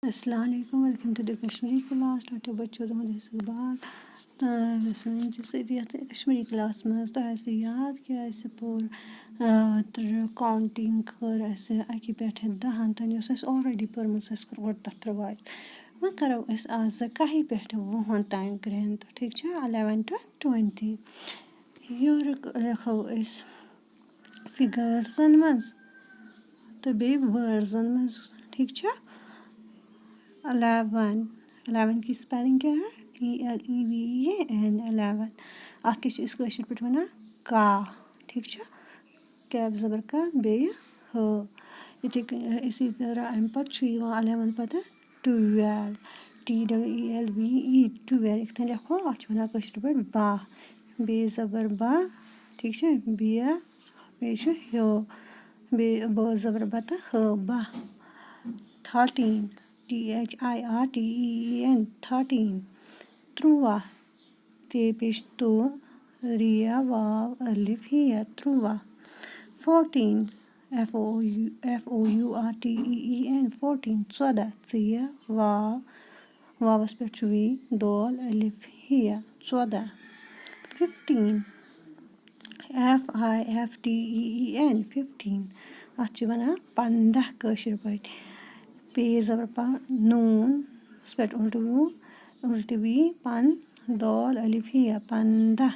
अस्सलाम वालेकुम, welcome to the Kashmiri class doctor बच्चों तुम बात यथ कश्मीरी क्लास मज तो याद कि पोर काउंटिंग कर अकि पे 10 तन ऑलरेडी पर्मुत कोर तथ रिवाइज वह करो आज कहीं पे 20 तान ग्रहण ठीक 11 to 20 योर लिखो फिगर्सन मज तो बे वर्ड्सन मज ठीक 11 की स्पेलिंग क्या है ELEVEN 11 अत क्या पे वन का ठीक कैब जबर का बे ह इसी तरह अम पत 11 पत 12 TWELVE 12 इतने लिखो अत वन पे बा बे जबर बा ठीक बे बे बे ब जबर बत ह बा 13 THIRTEEN 13 13 ते पेश तो रिया वाव अलिफ हिया 13 14 FOURTEEN 14 14 tsiya वाव वावस पे वी दोल अलिफ हिया 14 15 FIFTEEN 15 अत वन 15 कशर पे पे जबर पा नून पे उल्ट वी पन दोल अलिफ हिया 15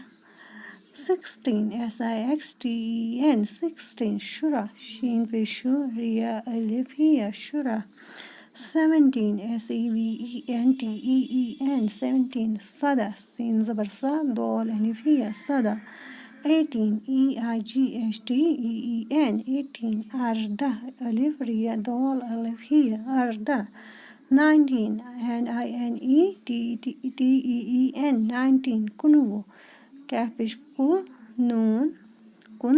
16 SIXTEN 16 शुरा शीन पे शु रिया अलिफ हिया शुरा 17 SEVENTEEN 17 सदा सीन जबर सा दोल अलिफ हिया सदा 18 EIGHTEEN 18 अर्दा अलिफ रिया दोल अलिफ हिया अर्दा 19 NINETEEN 19 कुनवु क्या पेश कु नून कुन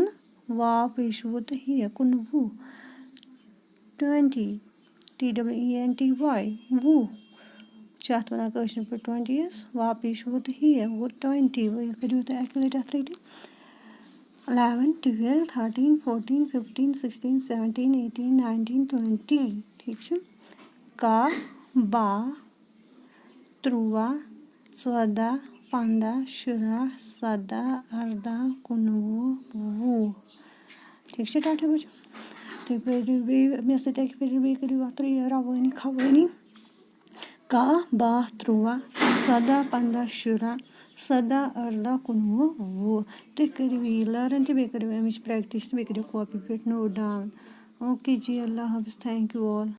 वाव पेश वो तो हिया कुनवु 20 TWENTY वु चात वन कशर पे 20 वाव पेश वो तो हिया वो 20 वो करियो तो एक्यूरेट अथ रीडिंग 11 12 13 14 15 16 17 18 19 20 ठीक का बा 13 14 15 16 17 18 19 वु ठीक टाटा बचो तो मे सत्या करियो अत रवानी खवानी का बा 13 14 15 16 17 18 19 वु तुम करियो लर्न तो करियो अमिच प्रैक्टिस तो करियो कॉपी पे नोट डाउन ओके जी अल्लाह हाफिज़ थैंक यू ऑल।